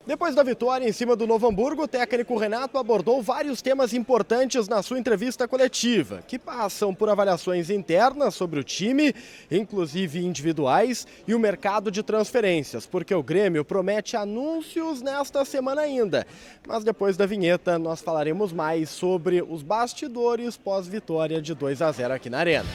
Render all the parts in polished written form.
Depois da vitória em cima do Novo Hamburgo, o técnico Renato abordou vários temas importantes na sua entrevista coletiva, que passam por avaliações internas sobre o time, inclusive individuais, e o mercado de transferências, porque o Grêmio promete anúncios nesta semana ainda. Mas depois da vinheta, nós falaremos mais sobre os bastidores pós-vitória de 2-0 aqui na Arena.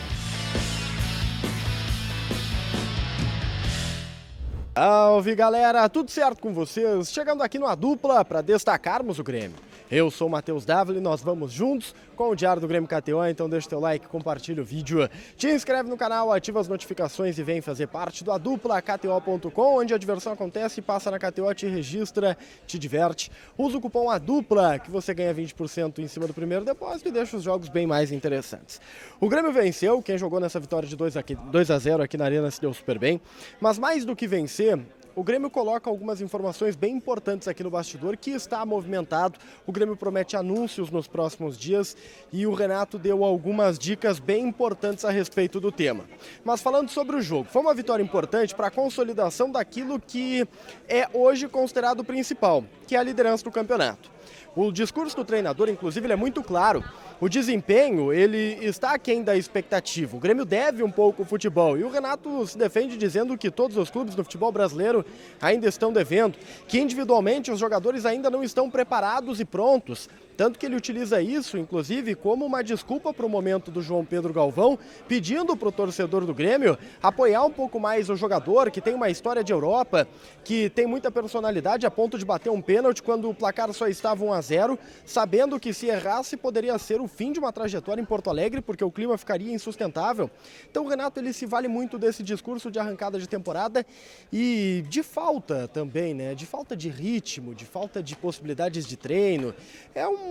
Salve galera, tudo certo com vocês? Chegando aqui no A Dupla para destacarmos o Grêmio. Eu sou o Matheus Dávila e nós vamos juntos com o Diário do Grêmio KTO, então deixa o teu like, compartilha o vídeo, te inscreve no canal, ativa as notificações e vem fazer parte do A Dupla, KTO.com, onde a diversão acontece, passa na KTO, te registra, te diverte. Usa o cupom A Dupla que você ganha 20% em cima do primeiro depósito e deixa os jogos bem mais interessantes. O Grêmio venceu, quem jogou nessa vitória de 2-0 aqui na Arena se deu super bem, mas mais do que vencer, o Grêmio coloca algumas informações bem importantes aqui no bastidor, que está movimentado. O Grêmio promete anúncios nos próximos dias e o Renato deu algumas dicas bem importantes a respeito do tema. Mas falando sobre o jogo, foi uma vitória importante para a consolidação daquilo que é hoje considerado o principal, que é a liderança do campeonato. O discurso do treinador, inclusive, ele é muito claro. O desempenho, ele está aquém da expectativa. O Grêmio deve um pouco o futebol. E o Renato se defende dizendo que todos os clubes do futebol brasileiro ainda estão devendo, que individualmente os jogadores ainda não estão preparados e prontos. Tanto que ele utiliza isso, inclusive, como uma desculpa para o momento do João Pedro Galvão, pedindo para o torcedor do Grêmio apoiar um pouco mais o jogador, que tem uma história de Europa, que tem muita personalidade a ponto de bater um pênalti quando o placar só estava 1-0, sabendo que se errasse poderia ser o fim de uma trajetória em Porto Alegre, porque o clima ficaria insustentável. Então o Renato ele se vale muito desse discurso de arrancada de temporada e de falta também, né? De falta de ritmo, de falta de possibilidades de treino. É um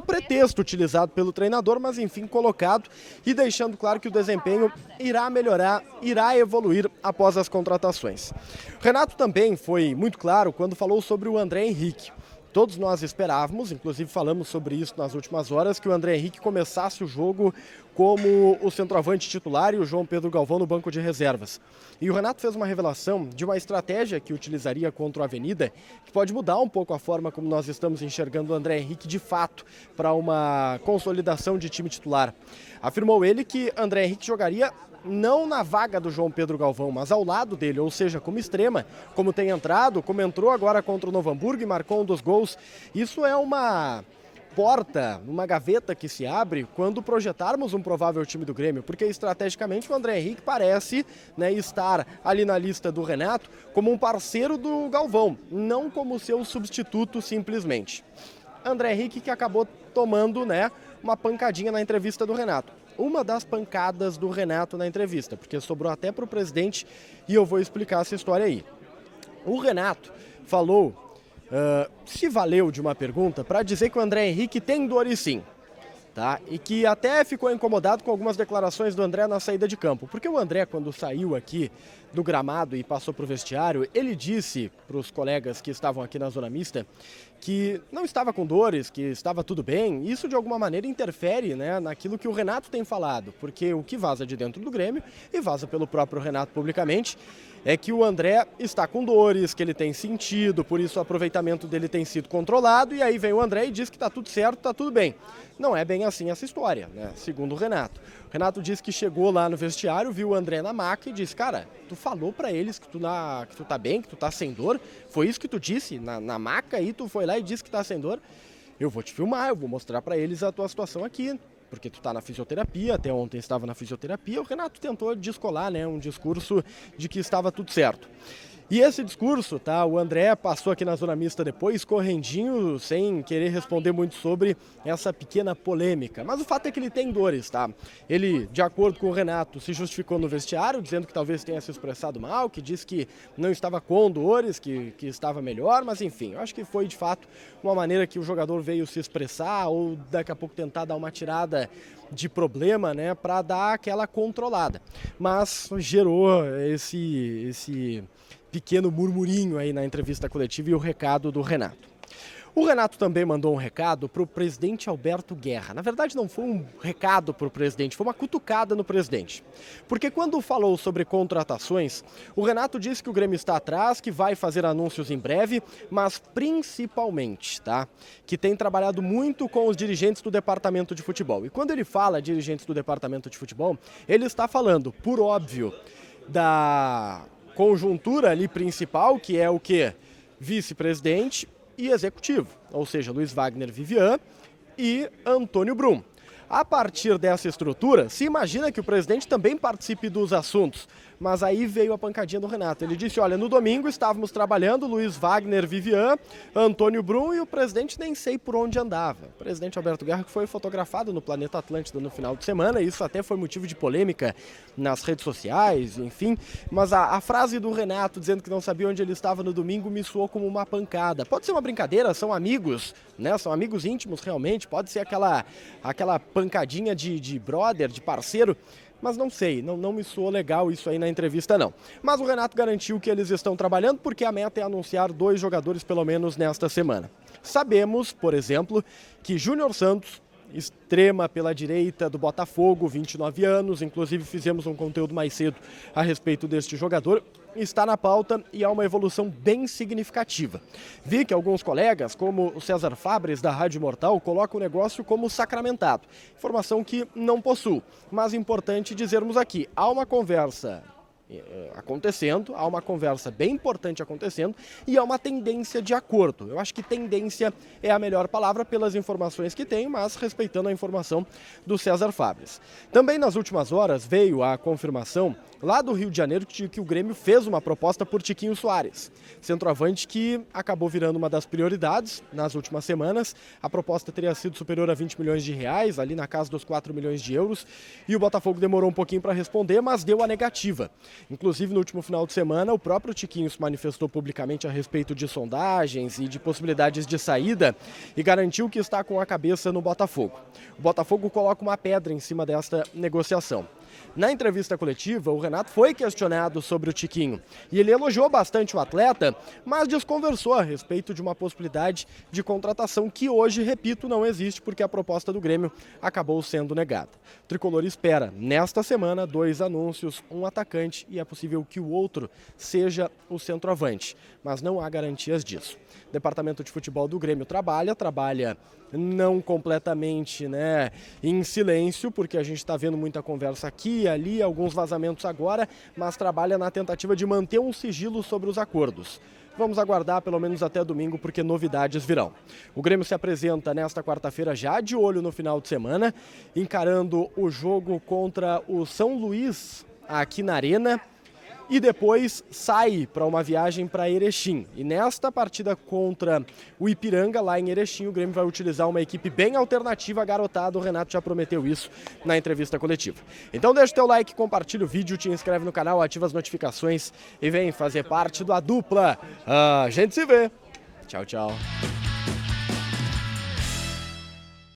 pretexto utilizado pelo treinador, mas enfim colocado e deixando claro que o desempenho irá melhorar, irá evoluir após as contratações. O Renato também foi muito claro quando falou sobre o André Henrique. Todos nós esperávamos, inclusive falamos sobre isso nas últimas horas, que o André Henrique começasse o jogo como o centroavante titular e o João Pedro Galvão no banco de reservas. E o Renato fez uma revelação de uma estratégia que utilizaria contra o Avenida, que pode mudar um pouco a forma como nós estamos enxergando o André Henrique de fato para uma consolidação de time titular. Afirmou ele que André Henrique jogaria não na vaga do João Pedro Galvão, mas ao lado dele, ou seja, como extrema, como tem entrado, como entrou agora contra o Novo Hamburgo e marcou um dos gols. Isso é uma porta, uma gaveta que se abre quando projetarmos um provável time do Grêmio, porque estrategicamente o André Henrique parece, né, estar ali na lista do Renato como um parceiro do Galvão, não como seu substituto simplesmente. André Henrique que acabou tomando, né, uma pancadinha na entrevista do Renato. Uma das pancadas do Renato na entrevista, porque sobrou até para o presidente e eu vou explicar essa história aí. O Renato falou, se valeu de uma pergunta para dizer que o André Henrique tem dores sim. Tá? E que até ficou incomodado com algumas declarações do André na saída de campo. Porque o André, quando saiu aqui do gramado e passou para o vestiário, ele disse para os colegas que estavam aqui na zona mista que não estava com dores, que estava tudo bem. Isso de alguma maneira interfere, né, naquilo que o Renato tem falado, porque o que vaza de dentro do Grêmio e vaza pelo próprio Renato publicamente é que o André está com dores, que ele tem sentido, por isso o aproveitamento dele tem sido controlado, e aí vem o André e diz que está tudo certo, está tudo bem. Não é bem assim essa história, né? Segundo o Renato. O Renato disse que chegou lá no vestiário, viu o André na maca e disse, cara, tu falou pra eles que tu tá bem, que tu tá sem dor? Foi isso que tu disse na maca aí, tu foi lá e disse que tá sem dor? Eu vou te filmar, eu vou mostrar pra eles a tua situação aqui, porque tu tá na fisioterapia, até ontem estava na fisioterapia. O Renato tentou descolar, né, um discurso de que estava tudo certo. E esse discurso, tá? O André passou aqui na zona mista depois, correndinho, sem querer responder muito sobre essa pequena polêmica. Mas o fato é que ele tem dores, tá? Ele, de acordo com o Renato, se justificou no vestiário, dizendo que talvez tenha se expressado mal, que disse que não estava com dores, que estava melhor, mas enfim, eu acho que foi de fato uma maneira que o jogador veio se expressar ou daqui a pouco tentar dar uma tirada de problema, né, para dar aquela controlada. Mas gerou esse pequeno murmurinho aí na entrevista coletiva e o recado do Renato. O Renato também mandou um recado para o presidente Alberto Guerra. Na verdade, não foi um recado para o presidente, foi uma cutucada no presidente. Porque quando falou sobre contratações, o Renato disse que o Grêmio está atrás, que vai fazer anúncios em breve, mas principalmente, tá? Que tem trabalhado muito com os dirigentes do departamento de futebol. E quando ele fala dirigentes do departamento de futebol, ele está falando, por óbvio, da conjuntura ali principal, que é o quê? Vice-presidente e executivo, ou seja, Luiz Wagner Vivian e Antônio Brum. A partir dessa estrutura, se imagina que o presidente também participe dos assuntos, mas aí veio a pancadinha do Renato. Ele disse, olha, no domingo estávamos trabalhando Luiz Wagner Vivian, Antônio Brum e o presidente nem sei por onde andava. O presidente Alberto Guerra que foi fotografado no Planeta Atlântida no final de semana, isso até foi motivo de polêmica nas redes sociais, enfim, mas a frase do Renato dizendo que não sabia onde ele estava no domingo me soou como uma pancada. Pode ser uma brincadeira, são amigos, né? São amigos íntimos realmente, pode ser aquela pancadinha de brother, de parceiro, mas não sei, não me soou legal isso aí na entrevista não. Mas o Renato garantiu que eles estão trabalhando porque a meta é anunciar 2 jogadores pelo menos nesta semana. Sabemos, por exemplo, que Júnior Santos, extrema pela direita do Botafogo, 29 anos, inclusive fizemos um conteúdo mais cedo a respeito deste jogador, está na pauta e há uma evolução bem significativa. Vi que alguns colegas, como o César Fabres da Rádio Mortal, colocam o negócio como sacramentado. Informação que não possuo, mas importante dizermos aqui, há uma conversa acontecendo, há uma conversa bem importante acontecendo e há uma tendência de acordo. Eu acho que tendência é a melhor palavra pelas informações que tenho, mas respeitando a informação do César Fabres. Também nas últimas horas veio a confirmação lá do Rio de Janeiro de que o Grêmio fez uma proposta por Tiquinho Soares, centroavante que acabou virando uma das prioridades nas últimas semanas. A proposta teria sido superior a 20 milhões de reais, ali na casa dos 4 milhões de euros, e o Botafogo demorou um pouquinho para responder, mas deu a negativa. Inclusive, no último final de semana, o próprio Tiquinho se manifestou publicamente a respeito de sondagens e de possibilidades de saída e garantiu que está com a cabeça no Botafogo. O Botafogo coloca uma pedra em cima desta negociação. Na entrevista coletiva, o Renato foi questionado sobre o Tiquinho e ele elogiou bastante o atleta, mas desconversou a respeito de uma possibilidade de contratação que hoje, repito, não existe porque a proposta do Grêmio acabou sendo negada. O tricolor espera, nesta semana, 2 anúncios, um atacante e é possível que o outro seja o centroavante, mas não há garantias disso. O departamento de futebol do Grêmio trabalha não completamente, né, em silêncio, porque a gente está vendo muita conversa aqui e ali, alguns vazamentos agora, mas trabalha na tentativa de manter um sigilo sobre os acordos. Vamos aguardar pelo menos até domingo, porque novidades virão. O Grêmio se apresenta nesta quarta-feira já de olho no final de semana, encarando o jogo contra o São Luís aqui na Arena, e depois sai para uma viagem para Erechim. E nesta partida contra o Ipiranga, lá em Erechim, o Grêmio vai utilizar uma equipe bem alternativa, garotada. O Renato já prometeu isso na entrevista coletiva. Então deixa o teu like, compartilha o vídeo, te inscreve no canal, ativa as notificações e vem fazer parte da dupla. A gente se vê. Tchau, tchau.